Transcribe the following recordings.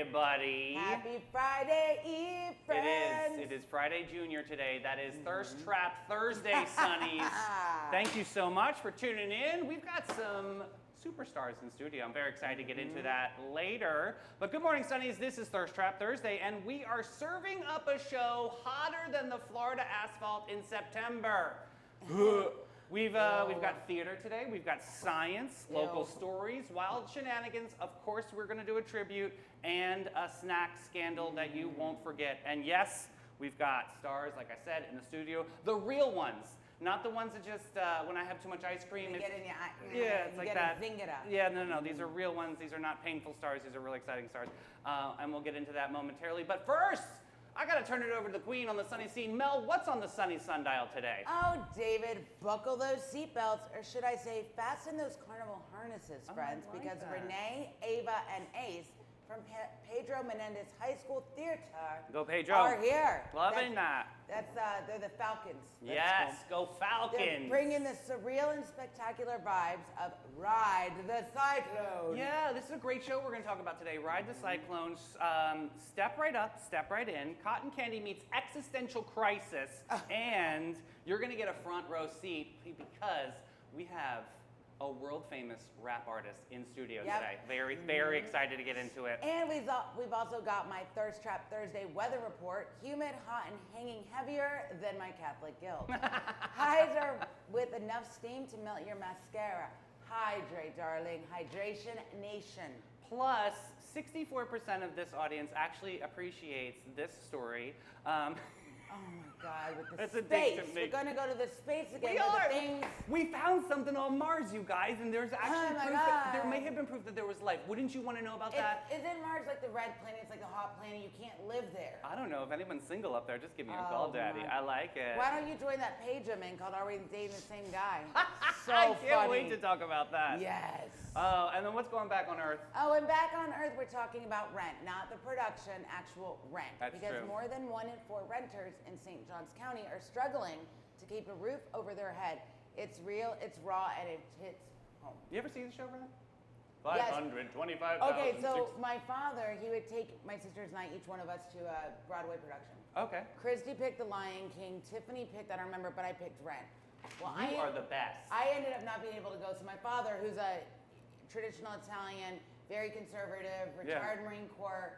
everybody. Happy Friday Eve, friends. It is Friday Junior today. That is Thirst Trap Thursday, Sunnies. Thank you so much for tuning in. We've got some superstars in studio. I'm very excited to get into that later. But good morning, Sunnies. This is Thirst Trap Thursday, and we are serving up a show hotter than the Florida asphalt in September. We've got theater today. We've got science, local stories, wild shenanigans. Of course, we're going to do a tribute and a snack scandal that you won't forget. And yes, we've got stars, like I said, in the studio. The real ones. Not the ones that just, when I have too much ice cream. You get in your eye. Yeah, it's like that. Zingara. Yeah, no. These are real ones. These are not painful stars. These are really exciting stars. And we'll get into that momentarily. But first, I got to turn it over to the queen on the sunny scene. Mel, what's on the sunny sundial today? Oh, David, buckle those seatbelts, or should I say, fasten those carnival harnesses, friends, because Renee, Ava, and Ace from Pedro Menendez High School Theater Go Pedro. are here. Loving that. They're the Falcons. Yes, go Falcons. They're bringing the surreal and spectacular vibes of Ride the Cyclone. Yeah, this is a great show we're going to talk about today. Ride the Cyclones. Step right up, step right in. Cotton Candy meets existential crisis, and you're going to get a front row seat because we have a world-famous rap artist in studio today. Very, very excited to get into it. And we've also got my Thirst Trap Thursday weather report. Humid, hot, and hanging heavier than my Catholic guilt. Highs are with enough steam to melt your mascara. Hydrate, darling. Hydration nation. Plus, 64% of this audience actually appreciates this story. Oh my God, with the It's space. addictive, We're going to go to the space again. We with are. The things. We found something on Mars, you guys, and there's actually my proof that there God. may have been proof that there was life. Wouldn't you want to know about that? Isn't Mars like the red planet? It's like a hot planet. You can't live there. I don't know. If anyone's single up there, just give me a Oh, call, Daddy. my. I like it. Why don't you join that page I'm in called Are We Dating the Same Guy? So I can't funny. wait to talk about that. Yes. Oh, and then what's going back on Earth? Oh, and back on Earth, we're talking about rent, not the production, actual rent. That's because true. more than 1 in 4 renters in St. Johns County are struggling to keep a roof over their head. It's real, it's raw, and it hits home. You ever see the show, Brenda? Yes. 525,000. Okay, so my father, he would take my sisters and I, each one of us, to a Broadway production. Okay. Christy picked The Lion King. Tiffany picked, I don't remember, but I picked Rent. Well, You are the best. I ended up not being able to go. So my father, who's a traditional Italian, very conservative, retired Marine Corps,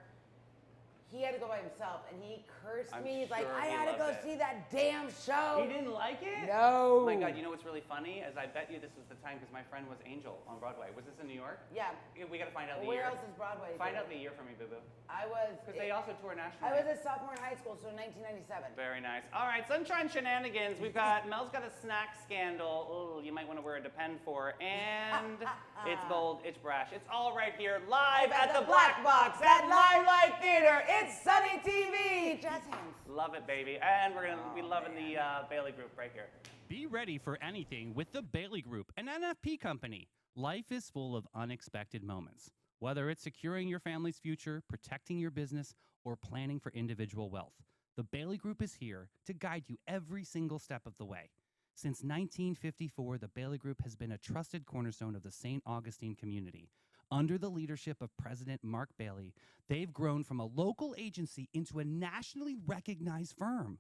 he had to go by himself, and he cursed me. He's like, sure I he had to go loved it. see that damn show. He didn't like it? No. Oh my God, you know what's really funny? Is I bet you this was the time because my friend was Angel on Broadway. Was this in New York? Yeah. We got to find out the Where year. else is Broadway? Find out the year for me, Boo Boo. I was. Because they also tour nationally. I was a sophomore in high school, so 1997. Very nice. All right, Sunshine Shenanigans. We've got, Mel's got a snack scandal. Oh, you might want to wear a Depend for. And it's bold, it's brash. It's all right here, live at the Black Box at Limelight Theater. It's Sunny TV. Jazz hands. Love it, baby. And we're going to be loving the Bailey Group right here. Be ready for anything with the Bailey Group, an NFP company. Life is full of unexpected moments. Whether it's securing your family's future, protecting your business, or planning for individual wealth, the Bailey Group is here to guide you every single step of the way. Since 1954, the Bailey Group has been a trusted cornerstone of the St. Augustine community. Under the leadership of President Mark Bailey, they've grown from a local agency into a nationally recognized firm,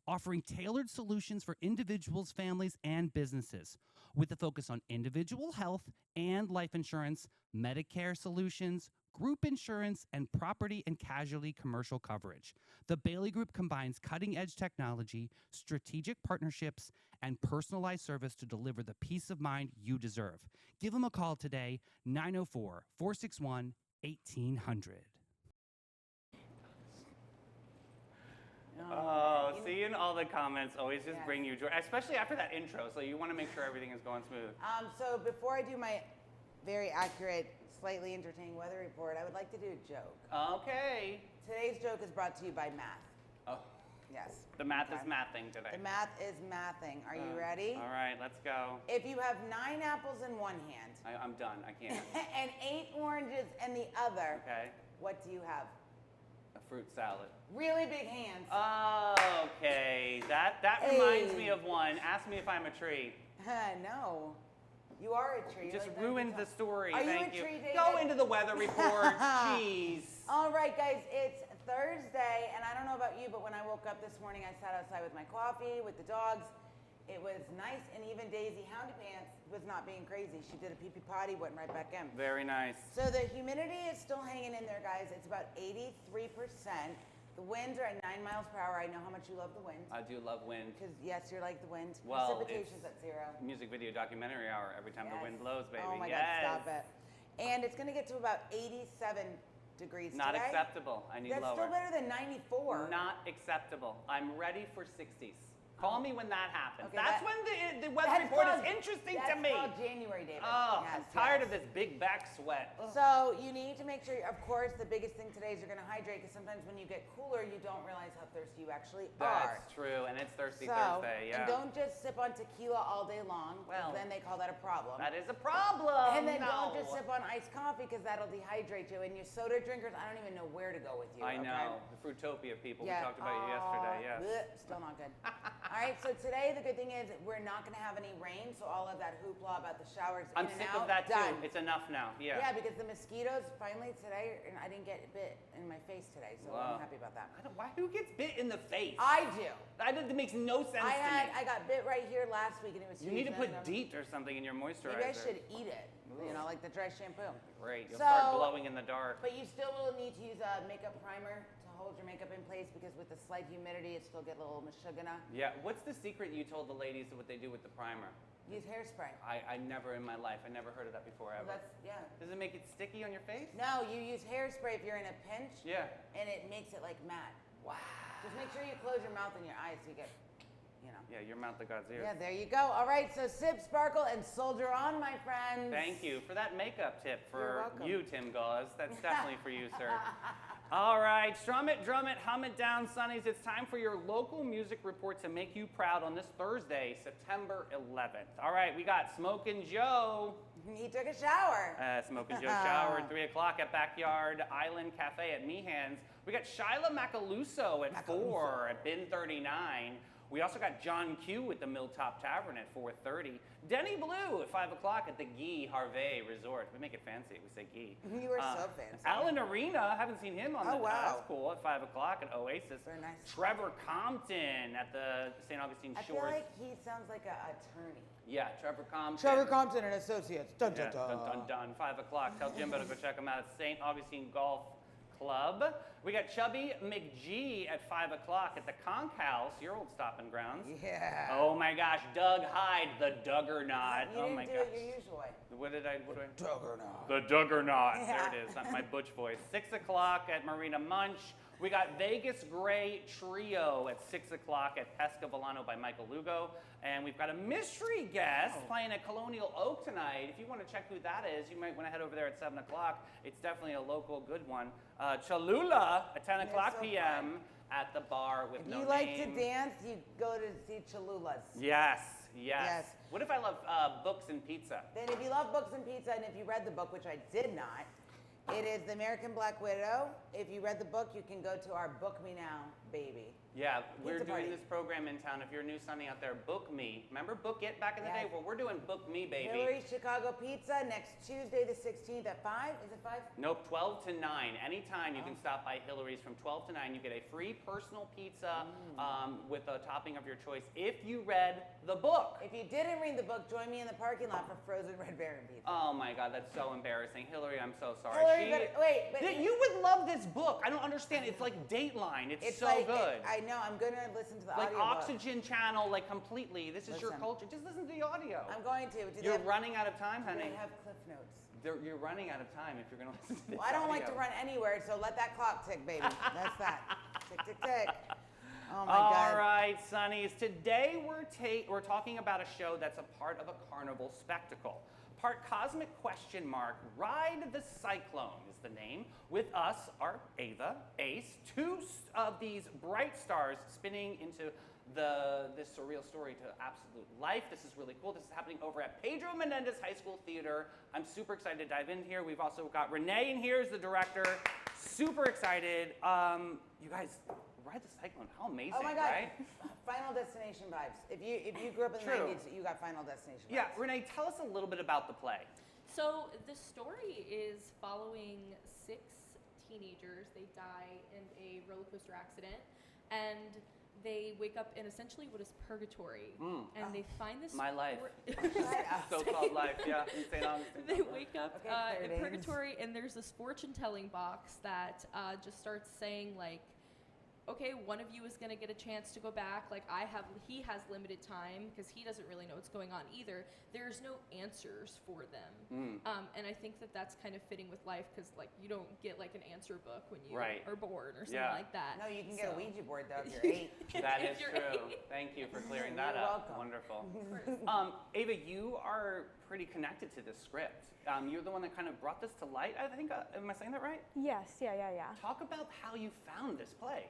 offering tailored solutions for individuals, families, and businesses, with a focus on individual health and life insurance, Medicare solutions, group insurance, and property and casualty commercial coverage. The Bailey Group combines cutting-edge technology, strategic partnerships, and personalized service to deliver the peace of mind you deserve. Give them a call today, 904-461-1800. Oh, seeing all the comments always just bring you joy, especially after that intro. So you want to make sure everything is going smooth. So before I do my very accurate, slightly entertaining weather report, I would like to do a joke. Okay. Today's joke is brought to you by math. Oh, Yes. the math is mathing today. The math is mathing. Are you ready? All right, let's go. If you have 9 apples in one hand I'm done. I can't. and 8 oranges in the other, Okay. what do you have? A fruit salad. Really big hands. Okay. That reminds me of one. Ask me if I'm a tree. No. You are a tree. Just Like ruined that. the story. Are you Thank a you. tree, David? Go into the weather report. Jeez. All right, guys, it's Thursday, and I don't know about you, but when I woke up this morning, I sat outside with my coffee, with the dogs. It was nice, and even Daisy Houndy Pants was not being crazy. She did a pee-pee potty, went right back in. Very nice. So the humidity is still hanging in there, guys. It's about 83%. The winds are at 9 miles per hour. I know how much you love the wind. I do love wind. Because, yes, you're like the wind. Well, Precipitation's at 0. Music video documentary hour every time the wind blows, baby. Oh my yes. God, stop it. And it's going to get to about 87 degrees Not today. acceptable. I need That's lower. still better than 94. Not acceptable. I'm ready for 60s. Call me when that happens. Okay, That's when the weather That's report called- is interesting to that's me. called January, David. Oh, I'm Yes, tired yes. of this big back sweat. So you need to make sure, of course, the biggest thing today is you're going to hydrate, because sometimes when you get cooler, you don't realize how thirsty you actually are. That's true, and it's Thirsty So, Thursday, yeah. and don't just sip on tequila all day long, 'cause Well, then they call that a problem. That is a problem. And then no. don't just sip on iced coffee, because that'll dehydrate you. And you soda drinkers, I don't even know where to go with you. I okay? know. The Fruitopia people. Yeah. We talked about you yesterday, yes. bleh, still not good. All right, so today the good thing is we're not going to have any rain, so all of that hoopla about the showers I'm in and sick out, of that done. too. It's enough now. Yeah. Yeah, because the mosquitoes finally today, and I didn't get bit in my face today, so Wow. I'm happy about that. Who gets bit in the face? I do. That makes no sense to me. I got bit right here last week, and it was You huge, need to and put I'm- DEET or something in your moisturizer. Maybe I should eat it, you know, like the dry shampoo. Great. You'll So- start glowing in the dark. But you still will need to use a makeup primer to hold your makeup in place, because with the slight humidity, it still get a little mashugana. Yeah. What's the secret you told the ladies of what they do with the primer? Use hairspray. I never in my life. I never heard of that before Well, ever. that's, yeah. Does it make it sticky on your face? No, you use hairspray if you're in a pinch, Yeah. and it makes it like matte. Wow. Just make sure you close your mouth and your eyes so you get, you know. Yeah, your mouth to God's ears. Yeah, there you go. All right, so sip, sparkle, and soldier on, my friends. Thank you for that makeup tip You're for welcome. you, Tim Gauze. That's definitely for you, sir. All right, strum it, drum it, hum it down, Sonnies. It's time for your local music report to make you proud on this Thursday, September 11th. All right, we got Smokin' Joe. He took a shower. Smokin' Joe shower at 3 o'clock at Backyard Island Cafe at Meehan's. We got Shyla Macaluso at 4 at Bin 39. We also got John Q at the Milltop Tavern at 4:30. Denny Blue at 5 o'clock at the Guy Harvey Resort. We make it fancy. We say Guy. You were so fancy. Alan Arena. Haven't seen him on Oh, the. wow. That's cool. At 5 o'clock at Oasis. Very nice. Trevor Compton at the St. Augustine I feel Shores. like he sounds like an attorney. Yeah, Trevor Compton. Trevor Compton and Associates. Dun, Yeah, dun, dun. dun, dun, dun. 5 o'clock. Tell Jimbo to go check him out at St. Augustine Golf Club. We got Chubby McGee at 5 o'clock at the Conch House, your old stopping grounds. Yeah. Oh my gosh, Doug Hyde, the Duggernaut. You Oh didn't my do gosh. it your usual way. What did I? Juggernaut. The Duggernaut. Yeah. There it is. That's my butch voice. 6 o'clock at Marina Munch. We got Vegas Gray Trio at 6 o'clock at Pesca Volano by Michael Lugo. And we've got a mystery guest playing at Colonial Oak tonight. If you want to check who that is, you might want to head over there at 7 o'clock. It's definitely a local good one. Cholula at 10 o'clock so p.m. at the bar with If no you like name. to dance, you go to see Cholulas. Yes, yes. Yes. What if I love books and pizza? Then if you love books and pizza, and if you read the book, which I did not, it is The American Black Widow. If you read the book, you can go to our Book Me Now, baby. Yeah, we're Pizza doing party. this program in town. If you're a new Sonny out there, Book Me. Remember Book It back in the day? Yes. Well, we're doing Book Me, baby. Hillary Chicago Pizza next Tuesday the 16th at 5. Is it 5? Nope, 12 to 9. Anytime you Oh. can stop by Hillary's from 12 to 9. You get a free personal pizza with a topping of your choice if you read the book. If you didn't read the book, join me in the parking lot for frozen Red Baron pizza. Oh my God, that's so embarrassing. Hillary, I'm so sorry. Hillary, wait, but You would love this book. I don't understand. It's like Dateline. It's so like, good. I know. I'm gonna listen to the Like audiobook. Oxygen Channel, like completely. This is your Listen. culture. Just listen to the audio. I'm going to. Do they You're have, running out of time, do honey. they have cliff notes? You're running out of time if you're going to listen to this Well, I don't like to audio. run anywhere, so let that clock tick, baby. That's that. Tick, tick, tick. Oh my All God. right, Sonnies. Today we're talking about a show that's a part of a carnival spectacle. Part cosmic question mark, Ride the Cyclone is the name. With us are Ava, Ace, two of these bright stars spinning into this surreal story to absolute life. This is really cool. This is happening over at Pedro Menendez High School Theater. I'm super excited to dive in here. We've also got Renee in here as the director. Super excited. You guys, Ride the Cyclone, how amazing, Oh my God. right? Final Destination vibes. If you grew up in the True. 90s, you got Final Destination vibes. Yeah, Renee, tell us a little bit about the play. So the story is following 6 teenagers. They die in a roller coaster accident, and they wake up in essentially what is purgatory, and they find this. My life. Right. So-called life, yeah. In St. Augustine. They wake up Okay, fair in dues. purgatory, and there's this fortune-telling box that just starts saying like, okay, one of you is going to get a chance to go back. Like he has limited time because he doesn't really know what's going on either. There's no answers for them. And I think that that's kind of fitting with life because like you don't get like an answer book when you are born or something like that. No, you can get a Ouija board though if you're 8. That If is you're true. 8. Thank you for clearing that You're up. welcome. Wonderful. Of course. Ava, you are pretty connected to this script. You're the one that kind of brought this to light, I think. Am I saying that right? Yes, yeah. Talk about how you found this play.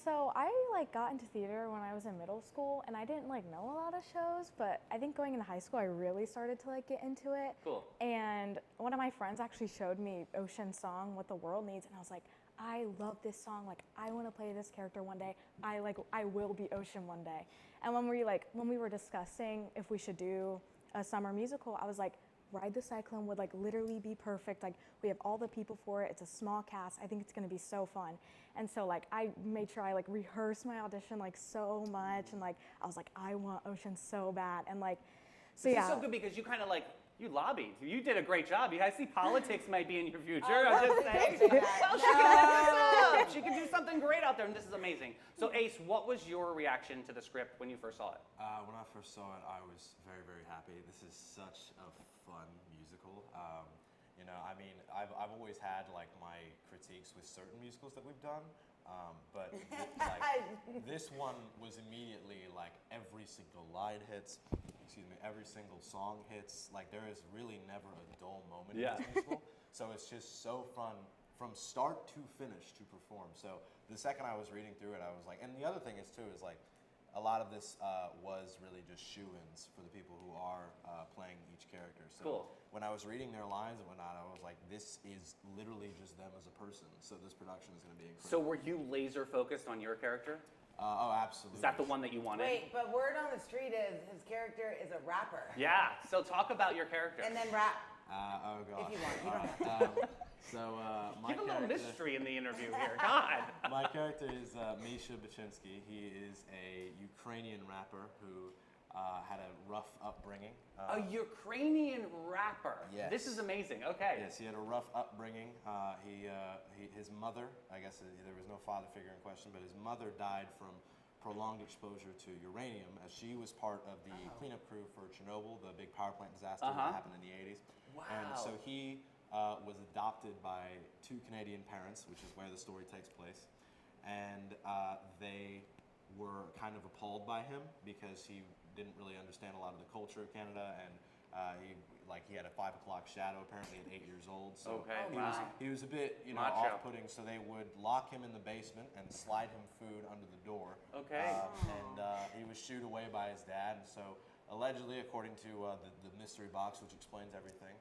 So I got into theater when I was in middle school, and I didn't know a lot of shows, but I think going into high school I really started to get into it. Cool. And one of my friends actually showed me Ocean's song, What the World Needs, and I was like, I love this song. I want to play this character one day. I will be Ocean one day. And when we were discussing if we should do a summer musical, I was like, Ride the Cyclone would literally be perfect. We have all the people for it. It's a small cast. I think it's going to be so fun. And so I made sure I rehearsed my audition so much, and I was like, I want Ocean so bad. And so This yeah. is so good because you kind of you lobbied. You did a great job. I see politics might be in your future. Oh, I'm just well, saying. don't do that. Well, she can lift this up. She can do something great out there, and this is amazing. So, Ace, what was your reaction to the script when you first saw it? When I first saw it, I was very, very happy. This is such a fun musical. I've always had my critiques with certain musicals that we've done, but this one was immediately every single line hits. Every single song hits. There is really never a dull moment in this musical. So it's just so fun from start to finish to perform. So the second I was reading through it, I was like, and the other thing is too is a lot of this was really just shoo-ins for the people who are playing each character. So Cool. when I was reading their lines and whatnot, I was like, this is literally just them as a person. So this production is going to be incredible. So, were you laser focused on your character? Oh, absolutely. Is that the one that you wanted? Wait, but word on the street is his character is a rapper. Yeah. So, talk about your character. And then rap. Oh, God. If you want, you don't have to. My Give a little character- mystery in the interview here. God. My character is Misha Baczynski. He is a Ukrainian rapper who had a rough upbringing. A Ukrainian rapper. Yes. This is amazing. Okay. Yes, he had a rough upbringing. His mother, I guess there was no father figure in question, but his mother died from prolonged exposure to uranium as she was part of the cleanup crew for Chernobyl, the big power plant disaster that happened in the 80s. Wow. And so he was adopted by 2 Canadian parents, which is where the story takes place. And they were kind of appalled by him because he didn't really understand a lot of the culture of Canada, and he had a 5 o'clock shadow apparently at 8 years old. So Okay, he was a bit Macho. off-putting. So they would lock him in the basement and slide him food under the door. Okay. And he was shooed away by his dad. And so allegedly, according to the mystery box, which explains everything,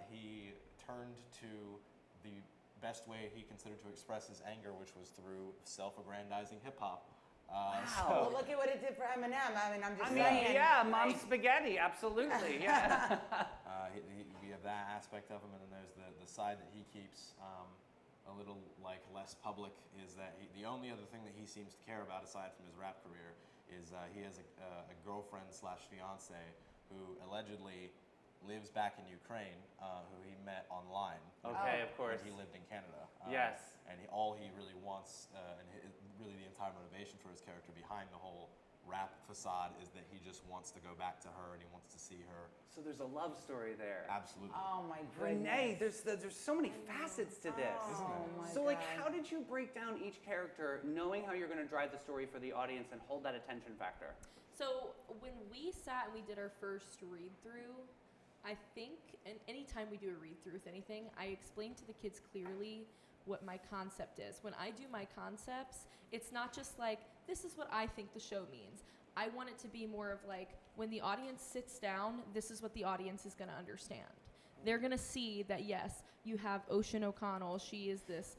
he turned to the best way he considered to express his anger, which was through self-aggrandizing hip-hop. Well, look at what it did for Eminem. I'm just saying. Yeah, Mom Spaghetti, absolutely. Yeah. We have that aspect of him, and then there's the side that he keeps a little less public. Is that the only other thing that he seems to care about aside from his rap career is he has a girlfriend / fiance who allegedly lives back in Ukraine, who he met online. Okay, of course. When he lived in Canada. Yes. And all he really wants, really the entire motivation for his character behind the whole rap facade is that he just wants to go back to her and he wants to see her. So there's a love story there. Absolutely. Oh my goodness. Renee, there's so many facets to this. Oh my So God. how did you break down each character, knowing how you're going to drive the story for the audience and hold that attention factor? So when we sat and we did our first read through, I think, and anytime we do a read through with anything, I explain to the kids clearly what my concept is. When I do my concepts, it's not just this is what I think the show means. I want it to be more of when the audience sits down, this is what the audience is going to understand. They're going to see that, yes, you have Ocean O'Connell. She is this,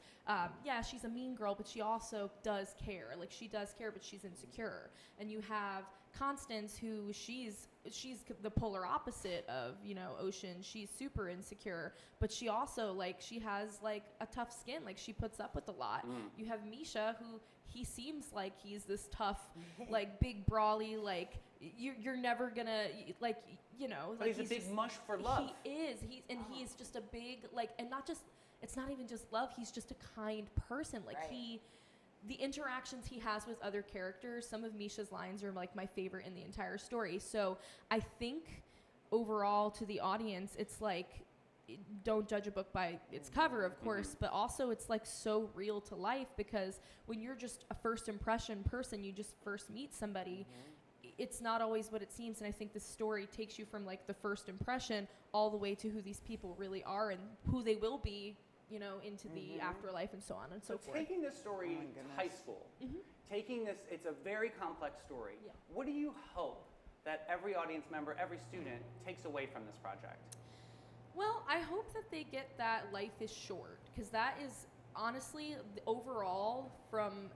she's a mean girl, but she also does care. She does care, but she's insecure. And you have Constance, who she's the polar opposite of, you know, Ocean. She's super insecure, but she also, like, she has like a tough skin. Like, she puts up with a lot. You have Misha, who he seems like he's this tough, like, big brawly, like, you're never gonna, like, you know. But like, he's a big mush for love. He is. He's just a big, like, and not just, it's not even just love. He's just a kind person. Like, Right. the interactions he has with other characters, some of Misha's lines are like my favorite in the entire story. So I think overall to the audience, it's like, don't judge a book by its cover, of course, but also it's like so real to life, because when you're just a first impression person, you just first meet somebody, it's not always what it seems. And I think this story takes you from like the first impression all the way to who these people really are and who they will be, you know, into the afterlife and so on and so forth. Taking this story my to goodness. high school, taking this, it's a very complex story. Yeah. What do you hope that every audience member, every student takes away from this project? Well, I hope that they get that life is short, because that is honestly, overall, from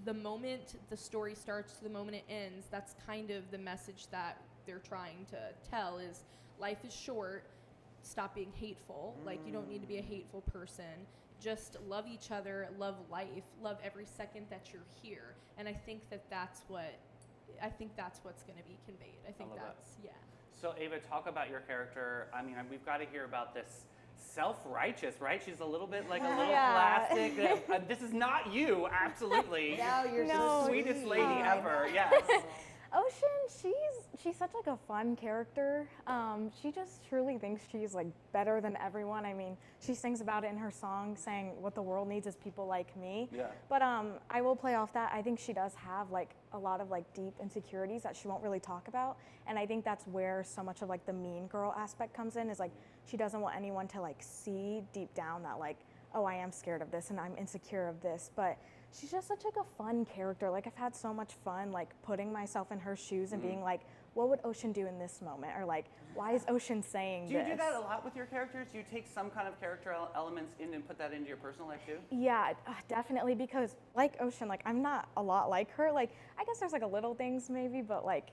the moment the story starts to the moment it ends, that's kind of the message that they're trying to tell is life is short, stop being hateful. Like, you don't need to be a hateful person. Just love each other, love life, love every second that you're here. And I think that's what's going to be conveyed. I think love that. that's, yeah. So Ava, talk about your character. I mean, we've got to hear about this self-righteous, right? She's a little bit like a little Yeah. plastic. This is not you, absolutely. No, you're No. so Sweetest sweet. lady I ever, know. yes. Ocean, she's such like a fun character. She just truly thinks she's like better than everyone. I mean, she sings about it in her song, saying what the world needs is people like me. Yeah. But I will play off that. I think she does have like a lot of like deep insecurities that she won't really talk about, and I think that's where so much of like the mean girl aspect comes in. Is like she doesn't want anyone to like see deep down that like, oh, I am scared of this and I'm insecure of this, but she's just such like a fun character. Like, I've had so much fun like putting myself in her shoes and being like, what would Ocean do in this moment? Or like, why is Ocean saying Do you this? do that a lot with your characters? Do you take some kind of character elements in and put that into your personal life too? Yeah, definitely, because like Ocean, like I'm not a lot like her. Like, I guess there's like a little things maybe, but like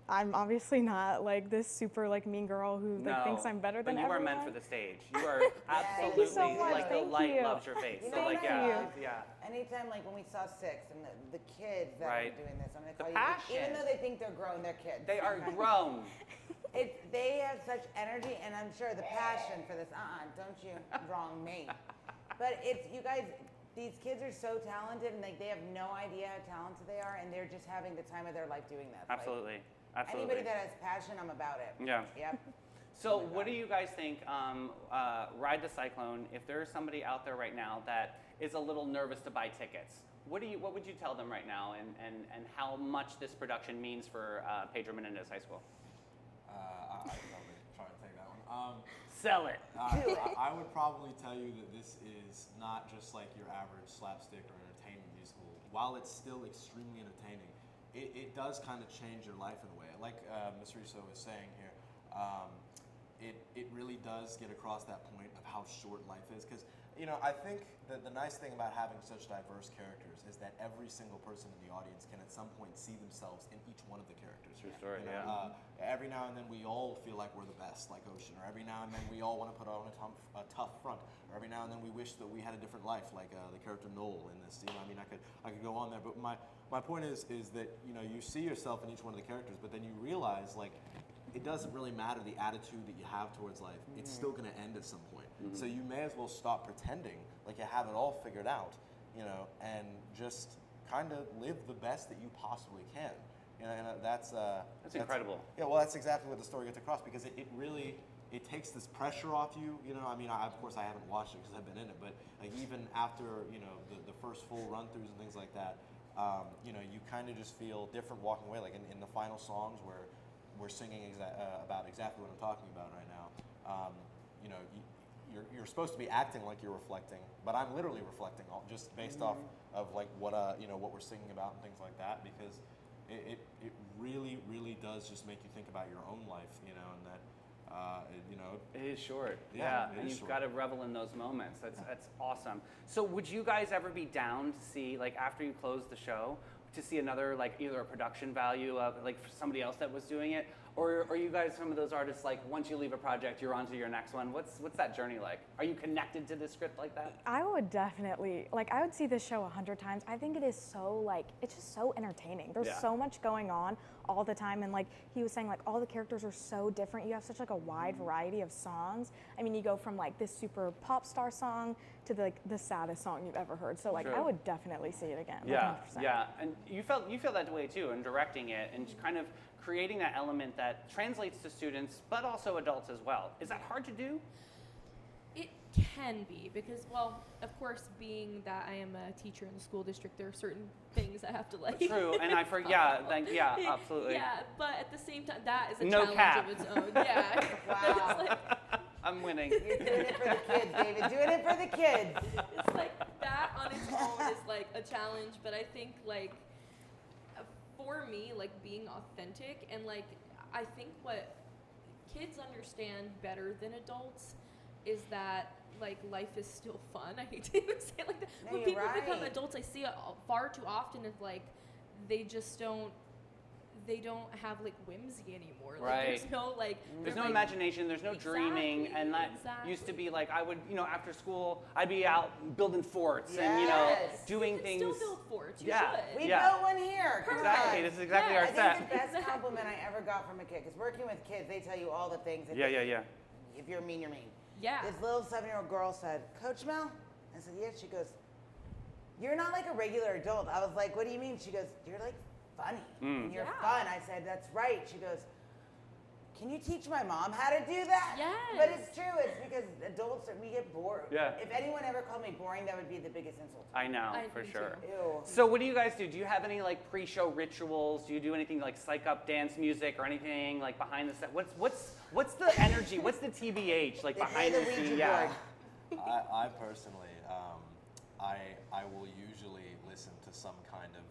I'm obviously not like this super like mean girl who like thinks I'm better than but you everyone. are meant for the stage. You are Thank you absolutely so much. like the Thank light you. loves your face. You So know like what? yeah. Anytime, like when we saw Six and the kids that Right. are doing this, I'm gonna The call passion. you, even though they think they're grown, they're kids. They are okay? grown. They have such energy, and I'm sure the passion for this. Don't you wrong me. But it's you guys. These kids are so talented, and like they have no idea how talented they are, and they're just having the time of their life doing this. Like, Absolutely. Absolutely. anybody that has passion, I'm about it. Yeah. Yep. So what do you guys think, Ride the Cyclone, if there's somebody out there right now that is a little nervous to buy tickets, what would you tell them right now, and how much this production means for Pedro Menendez High School? I'll try to take that one. Sell it. I would probably tell you that this is not just like your average slapstick or entertainment musical. While it's still extremely entertaining, it does kind of change your life in a way. Like Ms. Russo was saying here, it really does get across that point of how short life is. Because, you know, I think that the nice thing about having such diverse characters is that every single person in the audience can at some point see themselves in each one of the characters. True story, You know, every now and then we all feel like we're the best, like Ocean, or every now and then we all want to put on a tough front, or every now and then we wish that we had a different life, like the character Noel in this. You know, I mean, I could go on there, but my point is that, you know, you see yourself in each one of the characters, but then you realize, like, it doesn't really matter the attitude that you have towards life. It's still going to end at some point. So you may as well stop pretending like you have it all figured out, you know, and just kind of live the best that you possibly can. You know, and that's incredible. Yeah, well, that's exactly what the story gets across, because it really takes this pressure off you. You know, I mean, of course I haven't watched it because I've been in it, but like even after, you know, the first full run-throughs and things like that, you know, you kind of just feel different walking away. Like in the final songs where we're singing about exactly what I'm talking about right now. You know, you're supposed to be acting like you're reflecting, but I'm literally reflecting just based off of like what you know, what we're singing about and things like that, because it really does just make you think about your own life, you know, and that you know, It is short. Yeah, it and is you've short. got to revel in those moments. That's awesome. So would you guys ever be down to see, like, after you close the show, to see another, like either a production value of like somebody else that was doing it? Or are you guys some of those artists like once you leave a project, you're on to your next one? What's that journey like? Are you connected to the script like that? I would definitely, like, I would see this show 100 times. I think it is so, like, it's just so entertaining. There's Yeah. so much going on all the time. And, like, he was saying, like, all the characters are so different. You have such, like, a wide variety of songs. I mean, you go from, like, this super pop star song to, the saddest song you've ever heard. So, like, True. I would definitely see it again. Yeah, 100%. yeah, and you feel that way too in directing it and kind of creating that element that translates to students, but also adults as well. Is that hard to do? It can be because, well, of course, being that I am a teacher in the school district, there are certain things I have to like. True, and I forget. Yeah, absolutely. Yeah, but at the same time, that is a No challenge cap. of its own. Yeah. Wow. It's like, I'm winning. You're doing it for the kids, David. Doing it for the kids. it's like that on its own is like a challenge, but I think like for me, like being authentic and like I think what kids understand better than adults is that like life is still fun. I hate to even say it like that. No, When you're people become right. adults, I see it far too often of like they just don't have like whimsy anymore. Like, Right. there's no like There's they're, no like, imagination, there's no dreaming, Exactly, and that used to be like I would, after school, I'd be out building forts and Yes. doing you can things. still build forts. You Yeah. should. We Yeah. built one here. Come Exactly. on. This is exactly Yeah, our I set. think the best compliment I ever got from a kid, because working with kids, they tell you all the things. If Yeah. If you're mean, you're mean. Yeah. This little 7-year-old girl said, Coach Mel? I said, yes. She goes, you're not like a regular adult. I was like, what do you mean? She goes, you're like funny. And you're Yeah. fun. I said, that's right. She goes, can you teach my mom how to do that? Yes. But it's true. It's because adults, we get bored. Yeah. If anyone ever called me boring, that would be the biggest insult. I know, I for do sure. too. Ew. So what do you guys do? Do you have any like pre-show rituals? Do you do anything like psych up dance music or anything like behind the set? What's the energy? What's the TBH like They play behind the the Ouija scene? Yeah. board. I personally, I will usually listen to some kind of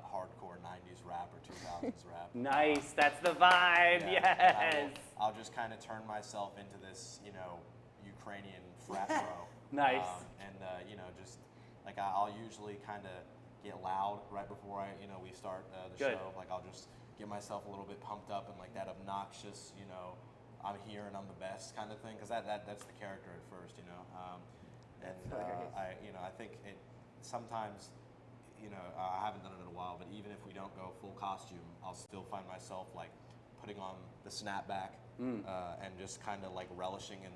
hardcore 90s rap or 2000s rap. Nice. That's the vibe. Yes. I'll just kind of turn myself into this, Ukrainian frat bro. Nice. Just like I'll usually kind of get loud right before we start the Good. show. Like I'll just get myself a little bit pumped up and like that obnoxious, I'm here and I'm the best kind of thing, because that's the character at first, I think it sometimes, I haven't done it in a while, but even if we don't go full costume, I'll still find myself like putting on the snapback and just kind of like relishing in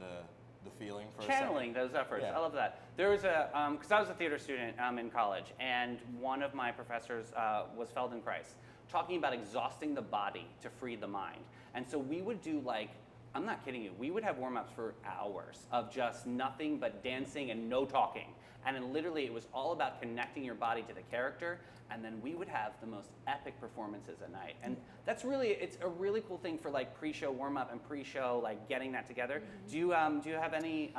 the feeling for Channeling a second. those efforts. Yeah. I love that. There was because I was a theater student in college, and one of my professors was Feldenkrais, talking about exhausting the body to free the mind. And so we would do like, I'm not kidding you, we would have warm-ups for hours of just nothing but dancing and no talking. And then literally it was all about connecting your body to the character, and then we would have the most epic performances at night. And that's really, it's a really cool thing for like pre-show warm-up and pre-show like getting that together. Do you have any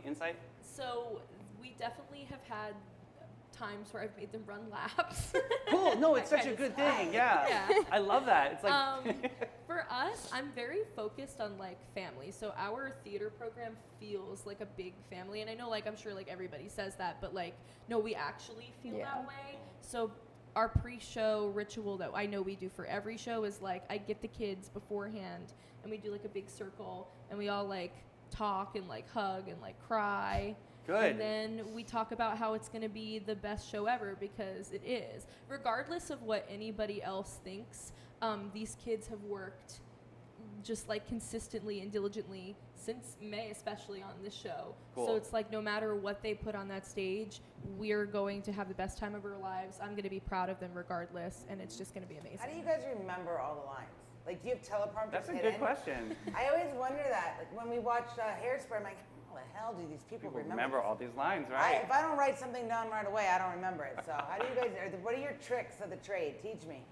insight? So we definitely have had times where I've made them run laps. Cool. No, it's That such a kind of good stuff. thing. Yeah. Yeah. I love that. It's like For us, I'm very focused on like family. So our theater program feels like a big family, and I know like I'm sure like everybody says that, but like no, we actually feel Yeah. that way. So our pre-show ritual that I know we do for every show is like I get the kids beforehand and we do like a big circle and we all like talk and like hug and like cry. Good. And then we talk about how it's going to be the best show ever, because it is. Regardless of what anybody else thinks, these kids have worked just like consistently and diligently since May, especially on this show. Cool. So it's like no matter what they put on that stage, we're going to have the best time of our lives. I'm going to be proud of them regardless, and it's just going to be amazing. How do you guys remember all the lines? Like, do you have teleprompters that's a hidden? good question. I always wonder that. Like, when we watched Hairspray, I'm like, how the hell do these people Remember this? all these lines, right? If I don't write something down right away, I don't remember it. So how do you guys, what are your tricks of the trade? Teach me.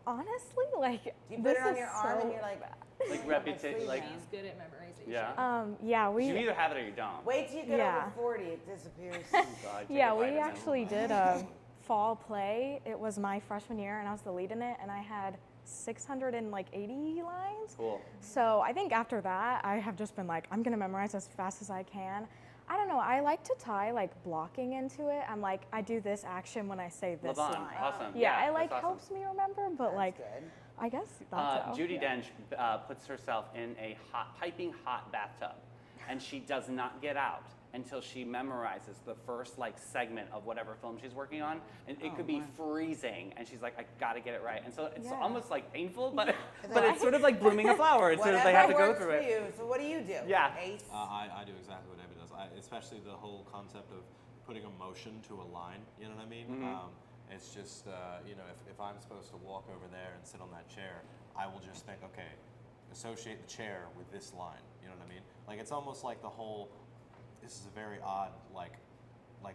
Honestly, like, Do you put this it on is your arm so and you're like, Like my reputation, sleeve like now. She's good at memorization. yeah. yeah, we You either have it or you don't. Wait till you get Yeah. over 40, it disappears. Oh, God, take Yeah, a we vitamin. actually did a fall play. It was my freshman year, and I was the lead in it, and I had 680 lines. Cool. So I think after that, I have just been like, I'm gonna memorize as fast as I can. I don't know. I like to tie like blocking into it. I'm like, I do this action when I say this Levon, line. awesome. Yeah, Yeah, it like that's awesome. helps me remember, but That's like, good. I guess that's how. Judi yeah. Dench puts herself in a piping hot bathtub, and she does not get out until she memorizes the first like segment of whatever film she's working on, and it could be freezing, and she's like, I gotta get it right, and so it's Yeah. almost like painful, but it's sort of like blooming a flower. It's sort of they have to go Whatever through works it. for you. So what do you do? Yeah. Ace? I do exactly what Abby does. Especially the whole concept of putting emotion to a line. You know what I mean? It's just you know, if I'm supposed to walk over there and sit on that chair, I will just think, okay, associate the chair with this line. You know what I mean? Like it's almost like the whole. This is a very odd like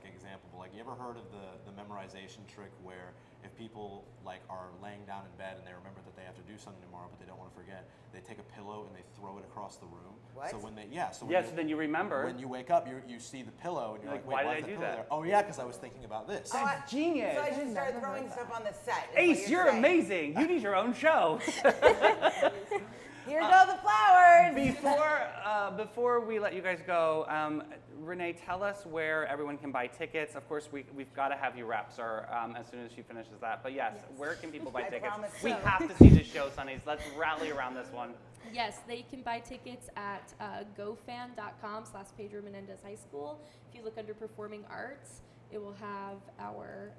example, but like you ever heard of the memorization trick where if people like are laying down in bed and they remember that they have to do something tomorrow but they don't want to forget, they take a pillow and they throw it across the room. What? So when they so Then you remember. when you wake up, you see the pillow and you're Like, like, why wait, did I is do the pillow that? there? Oh yeah, because I was thinking about this. Oh, That's genius. So I should start never throwing heard stuff on the set. is what Ace, you're saying. amazing. You need your own show. Here go the flowers. Before we let you guys go, Renee, tell us where everyone can buy tickets. Of course, we've got to have you wrap, sir, as soon as she finishes that. But yes, where can people buy I tickets? promise We so. have to see this show, Sonnies. Let's rally around this one. Yes, they can buy tickets at gofan.com/Pedro Menendez High School. If you look under Performing Arts, it will have our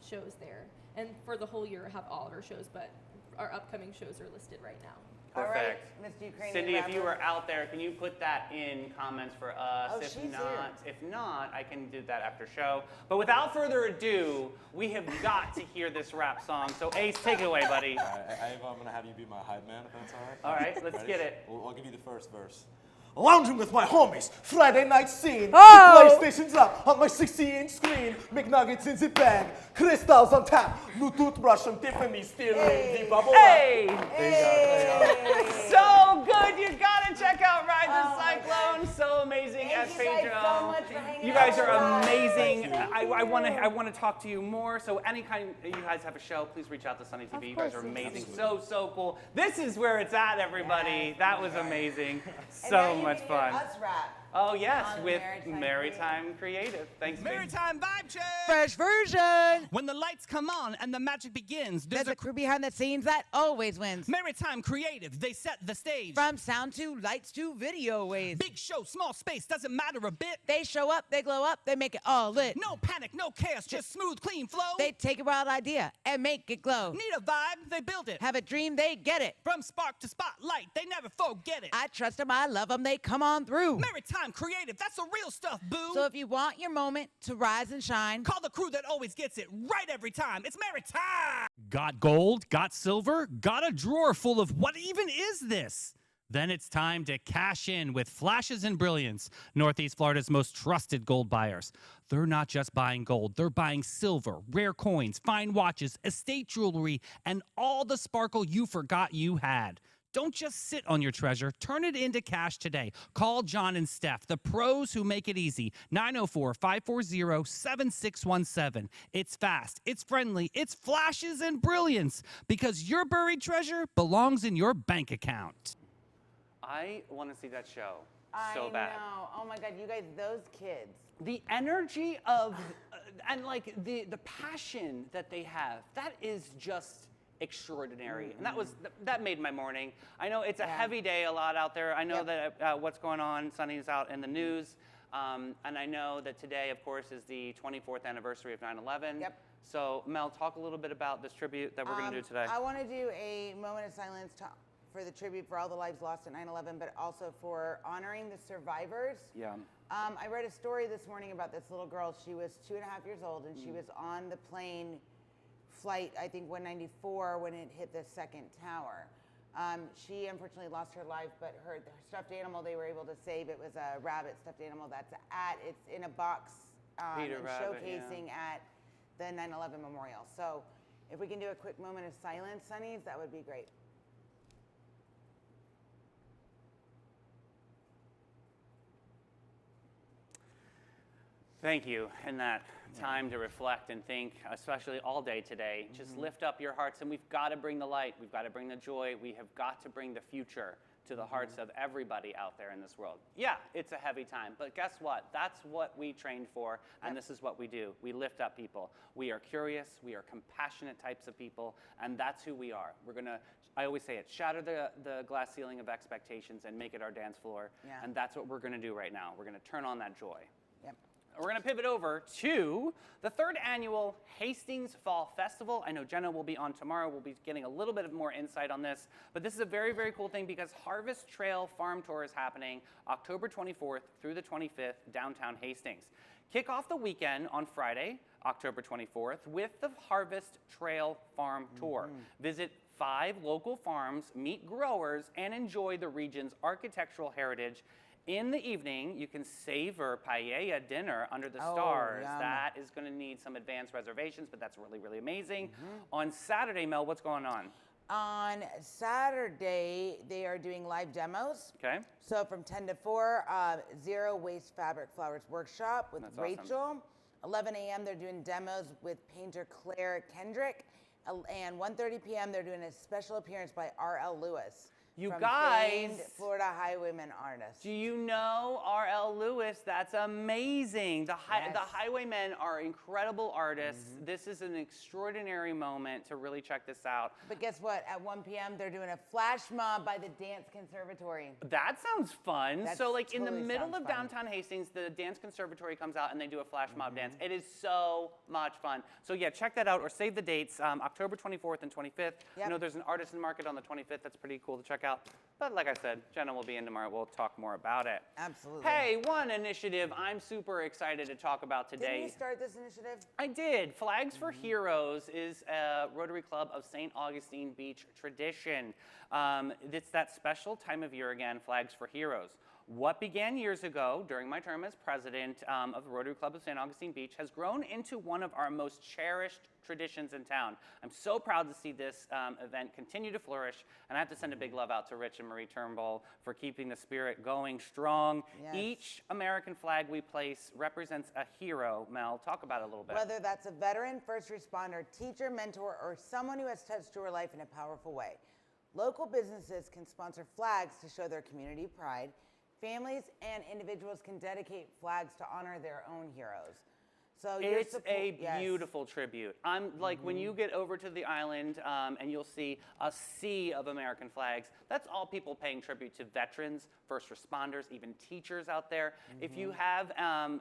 shows there. And for the whole year, we'll have all of our shows, but our upcoming shows are listed right now. All right, Perfect. Miss Ukrainian Cindy, if you rapper. were out there, can you put that in comments for us? Oh, if she's not, I can do that after show. But without further ado, we have got to hear this rap song. So Ace, take it away, buddy. I'm gonna have you be my hype man, if that's all right. All right, let's Ready? get it. Well, I'll give you the first verse. Lounging with my homies, Friday night scene. Oh! The PlayStation's up on my 60-inch screen. McNuggets in the bag, crystals on tap. New toothbrush from Tiffany, still in the bubble wrap. Hey! So good! You gotta check out Ride the Oh my Cyclone. So amazing Thank at you guys Pedro. so much for hanging You guys out are with us. amazing. I want to talk to you more. So anytime you guys have a show, please reach out to Sunny TV. You guys are course, amazing. So cool. This is where it's at, everybody. Yes, That was amazing. And now So you much can hear fun. Us rap. Oh yes, on with Maritime Maritime Creative. Thanks, babe. Maritime Vibe Check! Fresh version. When the lights come on and the magic begins, There's a crew behind the scenes that always wins. Maritime Creative, they set the stage. From sound to lights to video waves. Big show, small space, doesn't matter a bit. They show up, they glow up, they make it all lit. No panic, no chaos, just smooth, clean flow. They take a wild idea and make it glow. Need a vibe, they build it. Have a dream, they get it. From spark to spotlight, they never forget it. I trust them, I love them, they come on through. Maritime Creative, that's the real stuff, boo. So if you want your moment to rise and shine, Call the crew that always gets it right every time. It's Maritime. Got gold? Got silver? Got a drawer full of what even is this? Then it's time to cash in with Flashes and Brilliance, Northeast Florida's most trusted gold buyers. They're not just buying gold, they're buying silver, rare coins, fine watches, estate jewelry, and all the sparkle you forgot you had. Don't just sit on your treasure. Turn it into cash today. Call John and Steph, the pros who make it easy. 904-540-7617. It's fast, it's friendly, it's Flashes and Brilliance, because your buried treasure belongs in your bank account. I want to see that show I so bad. know. Oh my God, you guys, those kids. The energy of and like the passion that they have, that is just extraordinary. And that made my morning. I know it's a heavy day a lot out there. I know Yep. that what's going on, Sunny's out in the news. And I know that today, of course, is the 24th anniversary of 9/11. Yep. So Mel, talk a little bit about this tribute that we're going to do today. I want to do a moment of silence for the tribute for all the lives lost at 9/11, but also for honoring the survivors. Yeah. I read a story this morning about this little girl. She was 2.5 years old, and she was on the plane flight, I think 194, when it hit the second tower. She unfortunately lost her life, but her stuffed animal they were able to save. It was a rabbit stuffed animal it's in a box Peter and Rabbit, yeah. showcasing at the 9/11 memorial. So if we can do a quick moment of silence, Sunnies, that would be great. Thank you. And that time to reflect and think, especially all day today, just lift up your hearts, and we've got to bring the light. We've got to bring the joy. We have got to bring the future to to the hearts of everybody out there in this world. Yeah, it's a heavy time, but guess what? That's what we trained for, and this is what we do. We lift up people. We are curious, we are compassionate types of people, and that's who we are. We're gonna, I always say it, shatter the glass ceiling of expectations and make it our dance floor, and that's what we're gonna do right now. We're gonna turn on that joy. Yep. We're going to pivot over to the 3rd annual Hastings Fall Festival. I know Jenna will be on tomorrow. We'll be getting a little bit of more insight on this. But this is a very, very cool thing because Harvest Trail Farm Tour is happening October 24th through the 25th, downtown Hastings. Kick off the weekend on Friday, October 24th, with the Harvest Trail Farm Tour. Visit 5 local farms, meet growers, and enjoy the region's architectural heritage. In the evening, you can savor paella dinner under the stars. yum. That is going to need some advanced reservations, but that's really, really amazing. On Saturday, Mel, what's going on? On Saturday, they are doing live demos. Okay. So from 10 to 4, Zero Waste Fabric Flowers Workshop with That's awesome. Rachel. 11 a.m. they're doing demos with painter Claire Kendrick. And 1:30 p.m. they're doing a special appearance by R.L. Lewis. You from guys- famed Florida Highwayman artist. Do you know R.L. Lewis? That's amazing. The Yes. Highwaymen are incredible artists. This is an extraordinary moment to really check this out. But guess what? At 1 p.m. they're doing a flash mob by the Dance Conservatory. That sounds fun. That So like in the totally middle sounds of fun. downtown Hastings, the Dance Conservatory comes out and they do a flash mob dance. It is so much fun. So yeah, check that out or save the dates, October 24th and 25th. I Yep. know there's an artisan market on the 25th. That's pretty cool to check out. But like I said, Jenna will be in tomorrow. We'll talk more about it. Absolutely. Hey, one initiative I'm super excited to talk about today. Didn't you start this initiative? I did. Flags for Heroes is a Rotary Club of St. Augustine Beach tradition. It's that special time of year again, Flags for Heroes. What began years ago during my term as president of the Rotary Club of St. Augustine Beach has grown into one of our most cherished traditions in town. I'm so proud to see this event continue to flourish, and I have to send a big love out to Rich and Marie Turnbull for keeping the spirit going strong. Yes. Each American flag we place represents a hero. Mel, talk about it a little bit. Whether that's a veteran, first responder, teacher, mentor, or someone who has touched your life in a powerful way. Local businesses can sponsor flags to show their community pride. Families and individuals can dedicate flags to honor their own heroes. So It's a yes. beautiful tribute. I'm like when you get over to the island and you'll see a sea of American flags. That's all people paying tribute to veterans, first responders, even teachers out there. If you have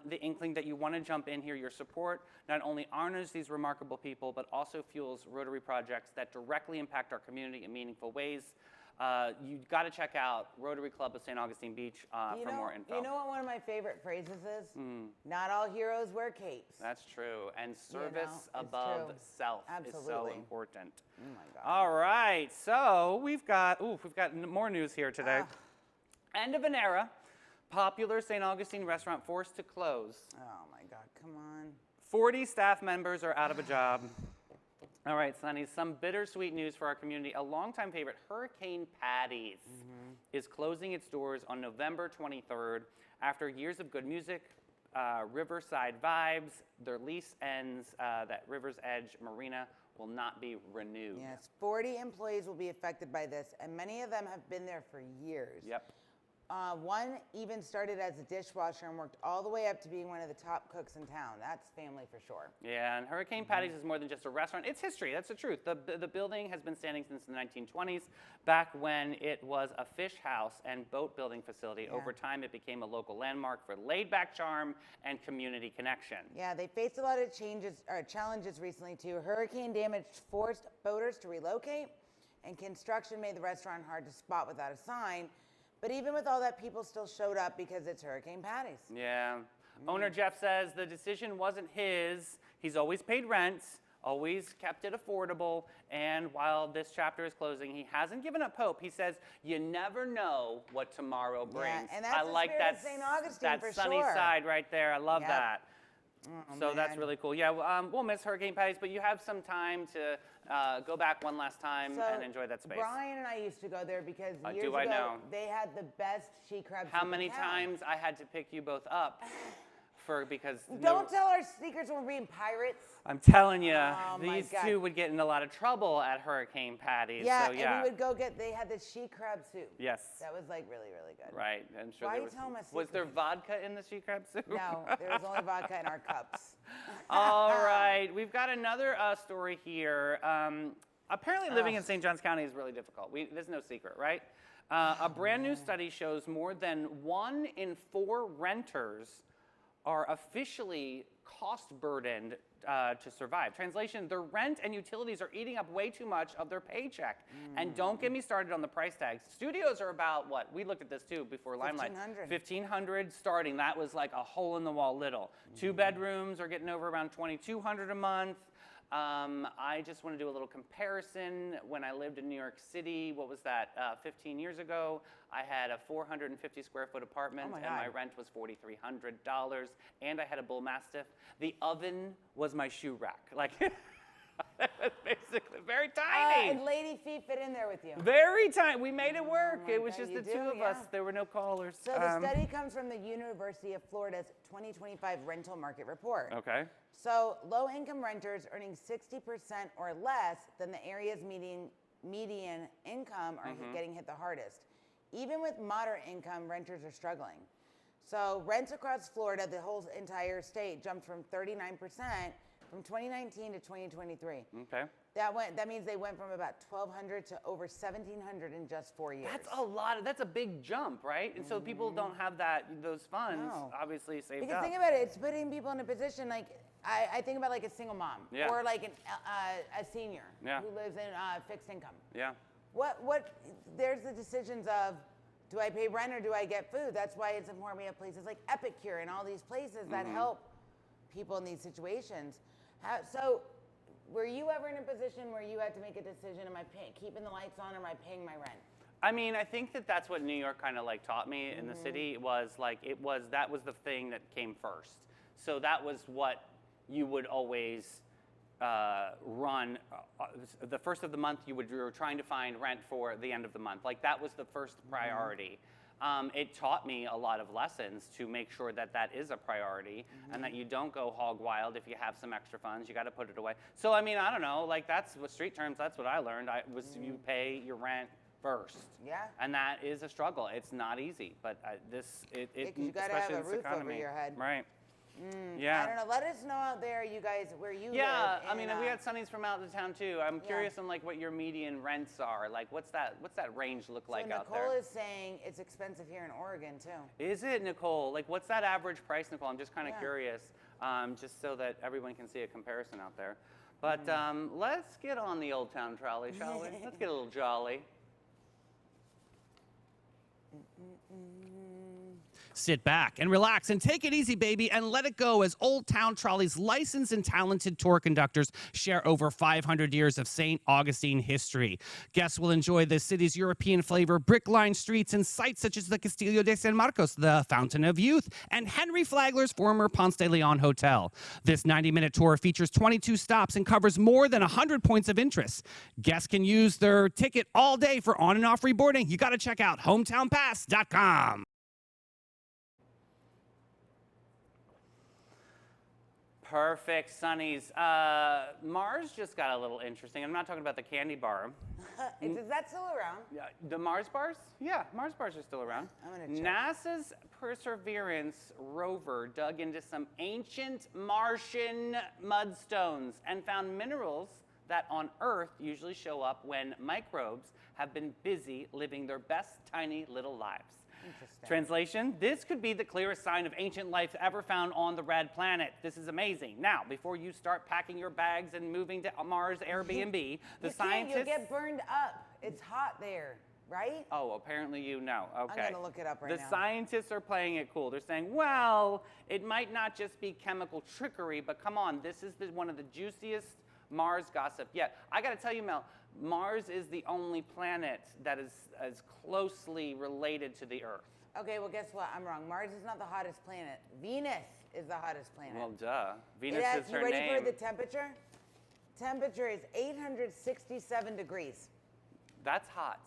the inkling that you want to jump in here, your support not only honors these remarkable people, but also fuels Rotary projects that directly impact our community in meaningful ways. You've got to check out Rotary Club of St. Augustine Beach for more info. You know what one of my favorite phrases is? Not all heroes wear capes. That's true. And service it's above true. self is so Absolutely. important. Oh my God. All right, so we've got more news here today. End of an era. Popular St. Augustine restaurant forced to close. Oh my God, come on. 40 staff members are out of a job. All right, Sonny, some bittersweet news for our community. A longtime favorite, Hurricane Patty's, is closing its doors on November 23rd. After years of good music, Riverside vibes, their lease ends. That River's Edge Marina will not be renewed. Yes, 40 employees will be affected by this, and many of them have been there for years. Yep. One even started as a dishwasher and worked all the way up to being one of the top cooks in town. That's family for sure. Yeah, and Hurricane Patty's is more than just a restaurant. It's history. That's the truth. The building has been standing since the 1920s, back when it was a fish house and boat building facility. Yeah. Over time, it became a local landmark for laid-back charm and community connection. Yeah, they faced a lot of challenges recently too. Hurricane damage forced boaters to relocate, and construction made the restaurant hard to spot without a sign. But even with all that, people still showed up because it's Hurricane Patty's. Yeah. Owner Jeff says the decision wasn't his. He's always paid rent, always kept it affordable, and while this chapter is closing, he hasn't given up hope. He says, you never know what tomorrow brings. and that's I the like spirit that, of St. Augustine that for sunny sure. side right there. I love Yep. that. Oh, So that's man. really cool. Yeah, we'll miss Hurricane Patty's, but you have some time to go back one last time So, and enjoy that space. Brian and I used to go there because years do ago I know. they had the best she crab How soup in many town. times I had to pick you both up because Don't tell our sneakers we're being pirates. I'm telling you, Oh, my these God. two would get in a lot of trouble at Hurricane Patty's. Yeah, so, yeah. and we would go they had this she crab soup. Yes. That was like really, really good. Right. I'm sure Why there you was. telling my Was there secret? vodka in the she crab soup? No, there was only vodka in our cups. All right, we've got another story here. Apparently, living in St. Johns County is really difficult. There's no secret, right? A brand new study shows more than 1 in 4 renters are officially cost burdened to survive. Translation, their rent and utilities are eating up way too much of their paycheck. And don't get me started on the price tags. Studios are about what? We looked at this too before Limelight. $1,500 starting. That was like a hole in the wall little. 2 bedrooms are getting over around $2,200 a month. I just want to do a little comparison. When I lived in New York City, what was that, 15 years ago, I had a 450 square foot apartment, Oh my and my God. rent was $4,300, and I had a bull mastiff. The oven was my shoe rack. Like, it was basically very tiny. And Lady Feet fit in there with you. Very tiny. We made it work. my It was God, just you the two do, of us. yeah. There were no callers. So the study comes from the University of Florida's 2025 rental market report. Okay. So low-income renters earning 60% or less than the area's median income are getting hit the hardest. Even with moderate income, renters are struggling. So rents across Florida, the whole entire state, jumped from 39% from 2019 to 2023. Okay. That means they went from about 1,200 to over 1,700 in just 4 years. That's a lot. That's a big jump, right? And so people don't have those funds No. obviously saved Because up. think about it, it's putting people in a position like I think about like a single mom Yeah. or like a senior Yeah. who lives in fixed income. Yeah. There's the decisions of, do I pay rent or do I get food? That's why it's important we have places like Epicure and all these places that help people in these situations. So were you ever in a position where you had to make a decision, am I keeping the lights on or am I paying my rent? I mean, I think that's what New York kind of like taught me in the city was like that was the thing that came first. So that was what you would always run. The first of the month you were trying to find rent for the end of the month. Like that was the first priority. It taught me a lot of lessons to make sure that that is a priority and that you don't go hog wild if you have some extra funds. You got to put it away. So I mean, I don't know. Like that's what street terms. That's what I learned. You pay your rent first. Yeah. And that is a struggle. It's not easy, but You gotta have especially a in this roof over economy. your head. Right. I Yeah. don't know. Let us know out there, you guys, where you Yeah, live. I mean, we had Sunnies from out of town too. I'm curious on like what your median rents are. Like, what's that range look like so out Nicole there? is saying it's expensive here in Oregon too. Is it, Nicole? Like, what's that average price, Nicole? I'm just kind of Yeah. curious, just so that everyone can see a comparison out there. But let's get on the Old Town Trolley, shall we? Let's get a little jolly. Sit back and relax and take it easy, baby, and let it go as Old Town Trolley's licensed and talented tour conductors share over 500 years of St. Augustine history. Guests will enjoy the city's European flavor, brick-lined streets, and sites such as the Castillo de San Marcos, the Fountain of Youth, and Henry Flagler's former Ponce de Leon Hotel. This 90-minute tour features 22 stops and covers more than 100 points of interest. Guests can use their ticket all day for on and off reboarding. You got to check out hometownpass.com. Perfect, Sunnies. Mars just got a little interesting. I'm not talking about the candy bar. Is that still around? Yeah, the Mars bars? Yeah, Mars bars are still around. I'm gonna check. NASA's Perseverance rover dug into some ancient Martian mudstones and found minerals that on Earth usually show up when microbes have been busy living their best tiny little lives. Interesting. Translation, this could be the clearest sign of ancient life ever found on the red planet. This is amazing. Now, before you start packing your bags and moving to Mars Airbnb, the scientists... You'll get burned up. It's hot there, right? Oh, apparently you know. Okay. I'm gonna look it up right now. The scientists are playing it cool. They're saying, well, it might not just be chemical trickery, but come on, this is one of the juiciest Mars gossip yet. I gotta tell you, Mel, Mars is the only planet that is as closely related to the Earth. Okay, well, guess what? I'm wrong. Mars is not the hottest planet. Venus is the hottest planet. Well, duh. Venus is her you ready name. for the temperature? Temperature is 867 degrees. That's hot.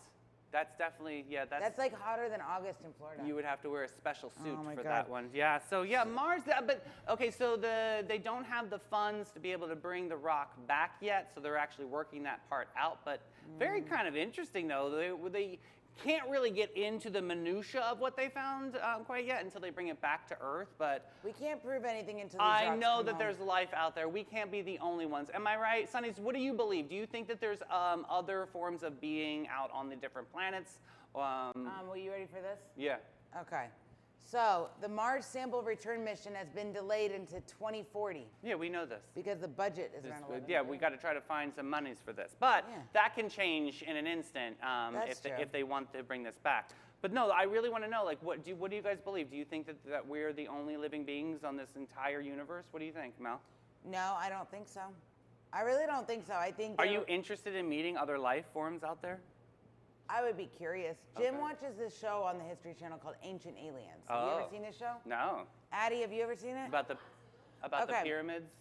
That's definitely, yeah, That's like hotter than August in Florida. you would have to wear a special suit Oh my for God. that one. Yeah, so yeah, Mars, but okay, so they don't have the funds to be able to bring the rock back yet, so they're actually working that part out, but very kind of interesting though. They can't really get into the minutia of what they found quite yet until they bring it back to Earth, but We can't prove anything until these I rocks know come that home. there's life out there. We can't be the only ones. Am I right? Sunnies, what do you believe? Do you think that there's other forms of being out on the different planets? Were you ready for this? Yeah. Okay. So the Mars sample return mission has been delayed into 2040 Yeah, we know this. because the budget is around 11 Yeah, we got to try to find some monies for this. But Yeah. that can change in an instant That's true. if they want to bring this back. But no, I really want to know, like, what do you guys believe? Do you think that we're the only living beings on this entire universe? What do you think, Mel? No, I don't think so. I really don't think so. I think Are there- you interested in meeting other life forms out there? I would be curious. Jim Okay. watches this show on the History Channel called Ancient Aliens. Have you Oh. ever seen this show? No. Addie, have you ever seen it? About the Okay. pyramids?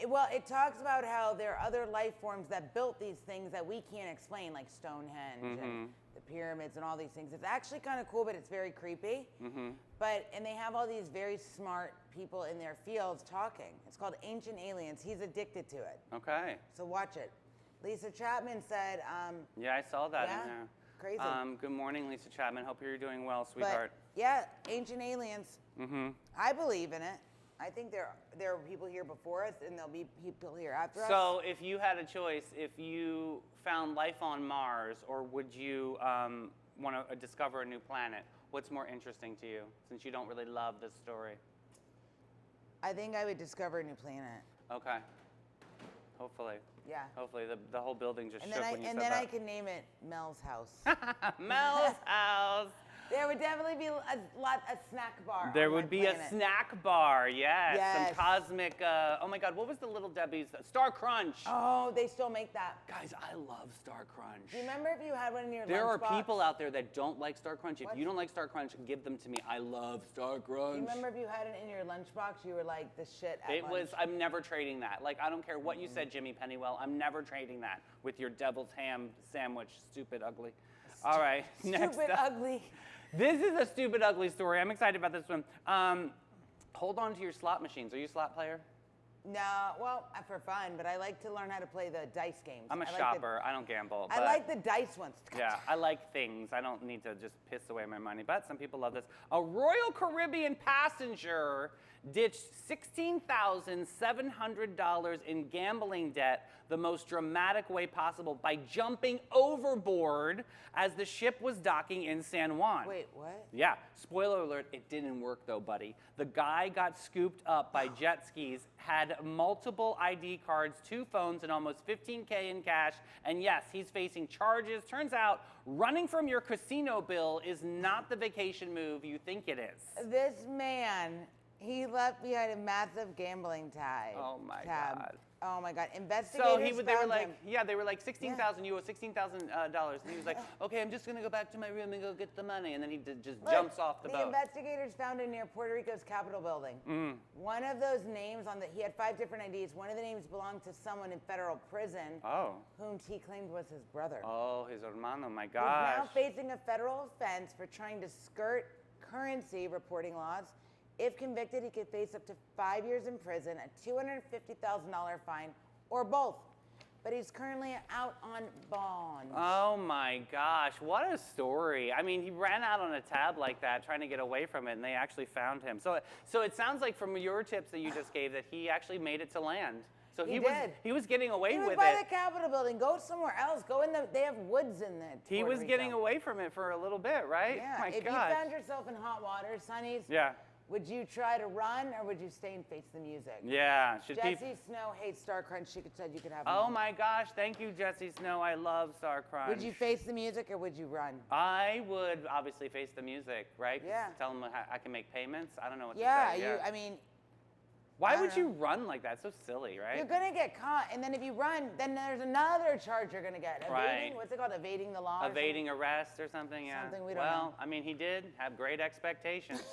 Well, it talks about how there are other life forms that built these things that we can't explain, like Stonehenge and the pyramids and all these things. It's actually kind of cool, but it's very creepy. And they have all these very smart people in their fields talking. It's called Ancient Aliens. He's addicted to it. Okay. So watch it. Lisa Chapman said, Yeah, I saw that Yeah? in there. Crazy. Good morning, Lisa Chapman. Hope you're doing well, but sweetheart. yeah, Ancient Aliens. Mm-hmm. I believe in it. I think there are people here before us, and there'll be people here after us. So, if you had a choice, if you found life on Mars, or would you want to discover a new planet? What's more interesting to you, since you don't really love this story? I think I would discover a new planet. Okay. Hopefully. Yeah. Hopefully, the whole building just And shook then when you and said then that. I can name it Mel's house. Mel's house. There would definitely be a snack bar. There on my would be a planet. snack bar, yes. Yes. Some cosmic, oh my God, what was the Little Debbie's? Star Crunch. Oh, they still make that. Guys, I love Star Crunch. Do you remember if you had one in your There are lunchbox? people out there that don't like Star Crunch. If What? you don't like Star Crunch, give them to me. I love Star Crunch. Do you remember if you had it in your lunchbox, you were like the shit at It lunch? was, I'm never trading that. Like, I don't care what you said, Jimmy Pennywell. I'm never trading that with your devil's ham sandwich, stupid ugly. All right, next Stupid, up. ugly. This is a stupid ugly story. I'm excited about this one. Hold on to your slot machines. Are you a slot player? No, well, for fun, but I like to learn how to play the dice games. I'm a I like shopper. I don't gamble. I but- like the dice ones. Yeah, I like things. I don't need to just piss away my money, but some people love this. A Royal Caribbean passenger ditched $16,700 in gambling debt the most dramatic way possible by jumping overboard as the ship was docking in San Juan. Wait, what? Yeah, spoiler alert, it didn't work though, buddy. The guy got scooped up by jet skis, had multiple ID cards, 2 phones, and almost $15K in cash. And yes, he's facing charges. Turns out, running from your casino bill is not the vacation move you think it is. This man, he left behind a massive gambling tab. Oh my tab. God. Oh my God. Investigators So they were found like, him. yeah, they were like 16,000. You owe $16,000, and he was like, okay, I'm just gonna go back to my room and go get the money, and then he just Look, jumps off the boat. investigators found him near Puerto Rico's Capitol building. One of those names he had 5 different IDs. One of the names belonged to someone in federal prison Oh, whom he claimed was his brother. oh, his hermano, my He's now gosh. facing a federal offense for trying to skirt currency reporting laws. If convicted, he could face up to 5 years in prison, a $250,000 fine, or both. But he's currently out on bond. Oh my gosh, what a story. I mean, he ran out on a tab like that trying to get away from it, and they actually found him. So it sounds like from your tips that you just gave that he actually made it to land. So He was did. he was getting away He was with by it. the Capitol building. Go somewhere else. Go in they have woods in the He Puerto was Rico. getting away from it for a little bit, right? Yeah. My If gosh. you found yourself in hot water, Sonny's, Yeah. would you try to run or would you stay and face the music? Yeah. Should Jessie people Snow hates Star Crunch. She said you could have Oh one. my gosh, thank you, Jessie Snow. I love Star Crunch. Would you face the music or would you run? I would obviously face the music, right? 'Cause Yeah. Tell them I can make payments. I don't know what Yeah, to say. I mean, Why I would don't you know. run like that? So silly, right? you're gonna get caught, and then if you run, then there's another charge you're gonna get. Evading, Right. what's it called? Evading the law? or something? Evading arrest or something, yeah. Something we don't well, know. I mean, he did have great expectations.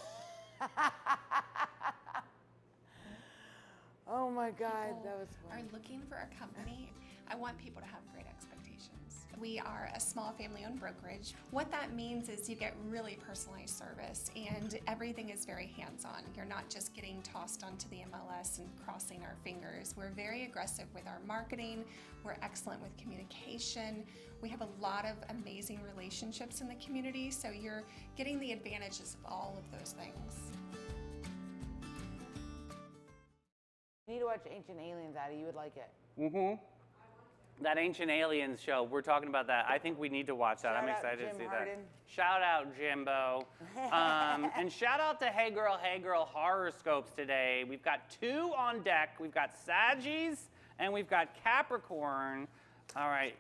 Oh my God, People that was are fun. looking for a company. I want people to have great expectations. We are a small family-owned brokerage. What that means is you get really personalized service, and everything is very hands-on. You're not just getting tossed onto the MLS and crossing our fingers. We're very aggressive with our marketing. We're excellent with communication. We have a lot of amazing relationships in the community, so you're getting the advantages of all of those things. You need to watch Ancient Aliens, Addie. You would like it. Mm-hmm. That Ancient Aliens show, we're talking about that. I think we need to watch that. Shout I'm out excited Jim to see Harden. that. Shout out Jimbo. And shout out to Hey Girl horoscopes today. We've got 2 on deck. We've got Saggies and we've got Capricorn. All right,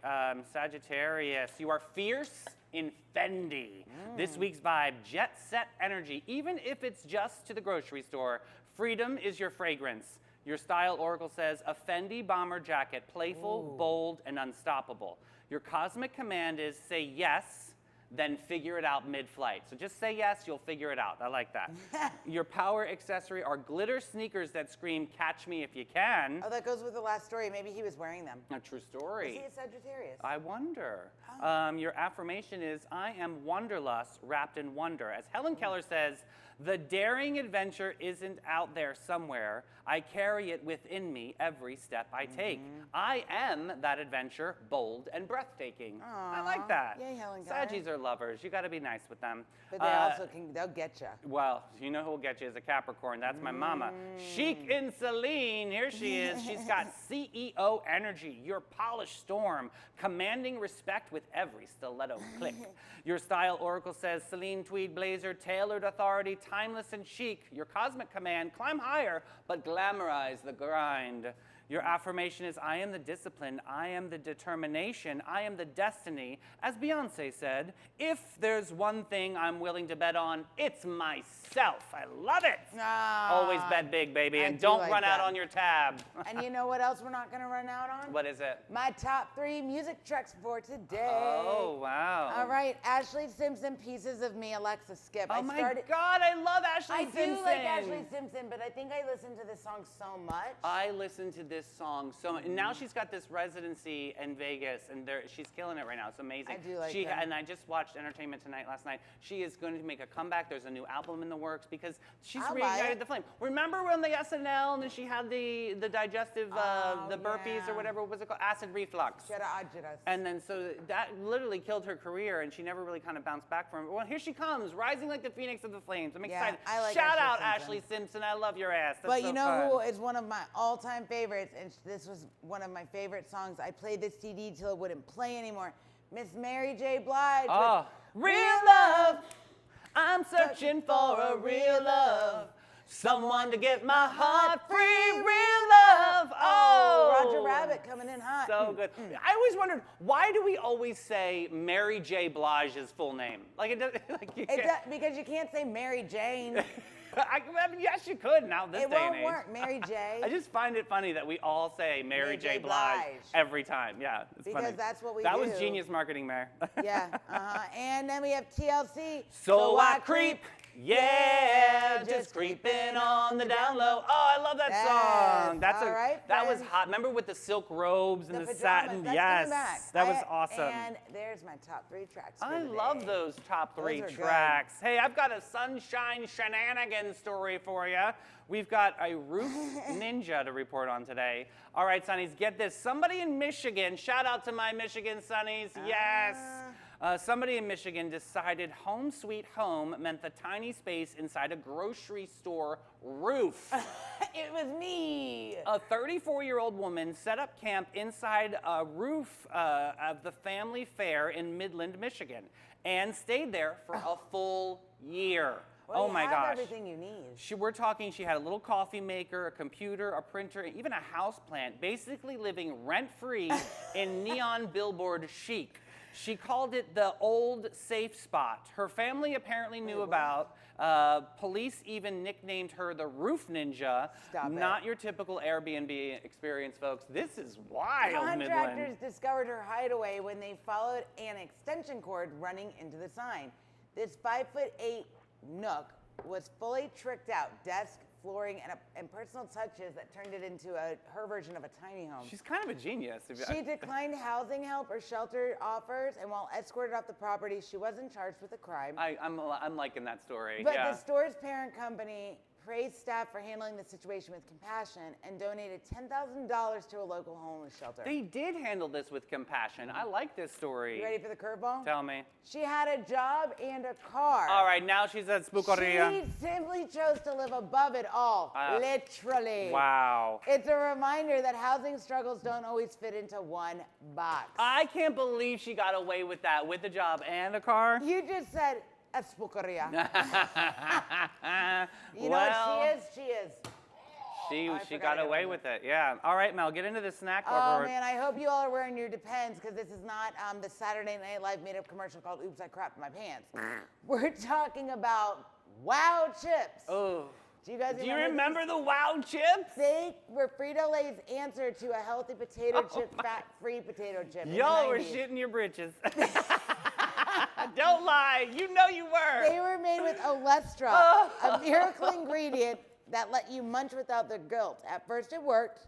Sagittarius, you are fierce in Fendi. This week's vibe, jet set energy. Even if it's just to the grocery store, freedom is your fragrance. Your style oracle says a Fendi bomber jacket, playful, bold, and unstoppable. Your cosmic command is say yes, then figure it out mid-flight. So just say yes, you'll figure it out. I like that. Your power accessory are glitter sneakers that scream, catch me if you can. Oh, that goes with the last story. Maybe he was wearing them. A true story. Is he a Sagittarius? I wonder. Oh. Your affirmation is, I am wanderlust wrapped in wonder. As Helen Keller says, the daring adventure isn't out there somewhere. I carry it within me every step I take. I am that adventure, bold and breathtaking. I like that. Yay, Helen Keller. Saggies are lovers. You got to be nice with them. But they also they'll get you. Well, you know who will get you as a Capricorn. That's my mama. Chic in Celine. Here she is. She's got CEO energy. Your polished storm. Commanding respect with every stiletto click. Your style oracle says Celine tweed blazer, tailored authority, timeless and chic. Your cosmic command, climb higher, but glamorize the grind. Your affirmation is, I am the discipline, I am the determination, I am the destiny. As Beyonce said, if there's one thing I'm willing to bet on, it's myself. I love it. Always bet big, baby, and don't like run out that. on your tab. And you know what else we're not going to run out on? What is it? My top 3 music tracks for today. Oh, wow. All right, Ashley Simpson, Pieces of Me, Alexa Skip. Oh my God, I love Ashley Simpson. I do like Ashley Simpson, but I think I listened to this song so much. I listened to this song so much. And now she's got this residency in Vegas, and she's killing it right now. It's amazing. I do like her. her. And I just watched Entertainment Tonight last night. She is going to make a comeback. There's a new album in the works because she's I'll buy reignited it. the flame. Remember when the SNL and then she had the digestive, the burpees yeah. or whatever, what was it called? Acid reflux. Ajiras. And then so that literally killed her career, and she never really kind of bounced back from it. Well, here she comes, rising like the phoenix of the flames. I'm excited. I like Shout Ashley out Simpson. Ashley Simpson. I love your ass. That's But so you know fun. who is one of my all-time favorites, and this was one of my favorite songs. I played this CD till it wouldn't play anymore. Miss Mary J. Blige. Oh, real love. I'm searching for a real love. Someone to get my heart free, real love. Oh, Roger Rabbit coming in hot. So good. I always wondered, why do we always say Mary J. Blige's full name? Like it does, like you can't. Because you can't say Mary Jane. I mean, yes, you could now this It day won't and age. work, Mary J. I just find it funny that we all say Mary J. Blige Blige. every time. Yeah, it's Because funny. that's what we That do. was genius marketing, Mary. Yeah, and then we have TLC. So I creep, yeah, just creeping on the down low. Oh, I love that song. That's all right, that was friends. hot. Remember with the silk robes and the pajamas, satin? that's Yes, coming back. that was awesome. And there's my top 3 tracks. For I the love day. those top 3 Those are good. tracks. Hey, I've got a sunshine shenanigans story for you. We've got a roof ninja to report on today. All right, Sonnies, get this. Somebody in Michigan, shout out to my Michigan Sonnies, yes. Somebody in Michigan decided home sweet home meant the tiny space inside a grocery store roof. It was me. A 34-year-old woman set up camp inside a roof of the family fair in Midland, Michigan, and stayed there for a full year. Well, oh you my have gosh. everything you need. We're talking, she had a little coffee maker, a computer, a printer, even a house plant, basically living rent-free in neon billboard chic. She called it the old safe spot. Her family apparently knew about. Police even nicknamed her the Roof Ninja. Stop it. Not your typical Airbnb experience, folks. This is wild, Contractors Midland. discovered her hideaway when they followed an extension cord running into the sign. This 5'8" nook was fully tricked out. Desk, flooring, and personal touches that turned it into her version of a tiny home. She's kind of a genius. She declined housing help or shelter offers, and while escorted off the property, she wasn't charged with a crime. I'm liking that story. But yeah. the store's parent company praised staff for handling the situation with compassion and donated $10,000 to a local homeless shelter. They did handle this with compassion. I like this story. You ready for the curveball? Tell me. She had a job and a car. All right, now she's at Spookeria. She simply chose to live above it all, literally. Wow. It's a reminder that housing struggles don't always fit into one box. I can't believe she got away with that, with a job and a car. You just said a Spookeria. You know Well, what she is? She forgot got I away don't with it, yeah. All right, Mel, get into the snack Oh report. man, I hope you all are wearing your Depends because this is not the Saturday Night Live made-up commercial called "Oops, I Crapped My Pants." We're talking about Wow chips. Oh. Do you guys Do you remember the Wow chips? They were Frito-Lay's answer to a healthy potato chip, fat-free potato chip. in the Y'all were 90s. shitting your britches. Don't lie, you know you were. They were made with Olestra, a miracle ingredient that let you munch without the guilt. At first, it worked.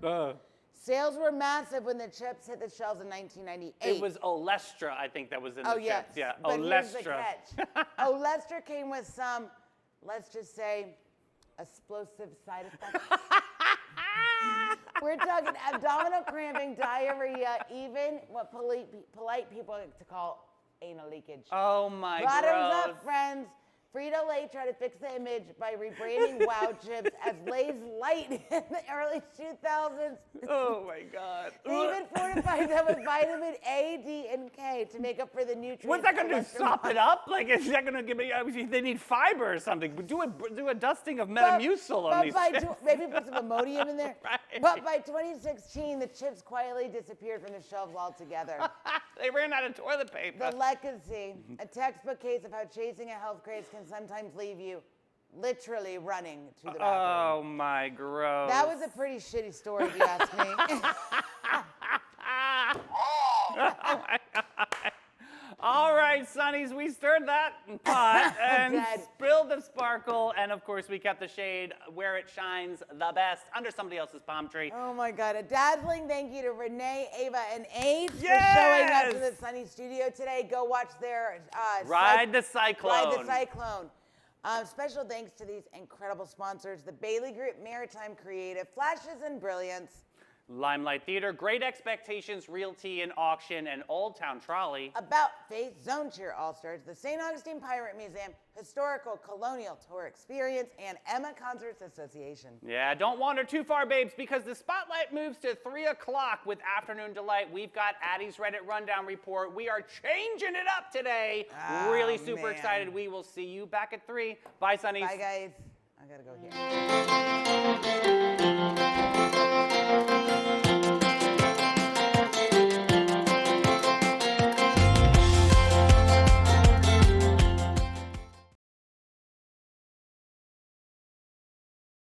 Sales were massive when the chips hit the shelves in 1998. It was Olestra, I think that was in the Oh, yes. chips. Yeah, But here's the Olestra. catch. Olestra came with some, let's just say, explosive side effects. We're talking abdominal cramping, diarrhea, even what polite people like to call anal leakage. Oh my Bottoms gross. up, friends. Frito-Lay tried to fix the image by rebranding Wow Chips as Lay's Light in the early 2000s. Oh my God. They even fortified them with vitamin A, D, and K to make up for the nutrients. What's that gonna do? cholesterol. Sop it up? Like, is that gonna give me? They need fiber or something. Do a dusting of Metamucil on these chips. Maybe put some Imodium in there. Right. But by 2016, the chips quietly disappeared from the shelves altogether. They ran out of toilet paper. The legacy, a textbook case of how chasing a health craze can sometimes leave you literally running to the bathroom. Oh my gross. That was a pretty shitty story, if you ask me. Oh my God. All right, Sonnies, we stirred that pot and Dead. spilled the sparkle, and of course we kept the shade where it shines the best, under somebody else's palm tree. Oh my God, a dazzling thank you to Renee, Ava, and Ace for Yes! showing up to the Sunny Studio today. Go watch their Ride the Cyclone. Ride the Cyclone. Special thanks to these incredible sponsors, the Bailey Group, Maritime Creative, Flashes and Brilliance, Limelight Theater, Great Expectations Realty and Auction, and Old Town Trolley. About Face, Zone Cheer All-Stars, the St. Augustine Pirate Museum, Historical Colonial Tour Experience, and Emma Concerts Association. Yeah, don't wander too far, babes, because the spotlight moves to 3 o'clock with Afternoon Delight. We've got Addie's Reddit Rundown Report. We are changing it up today. Oh, Really super man. excited. We will see you back at 3. Bye, Sonnies. Bye, guys. I gotta go here.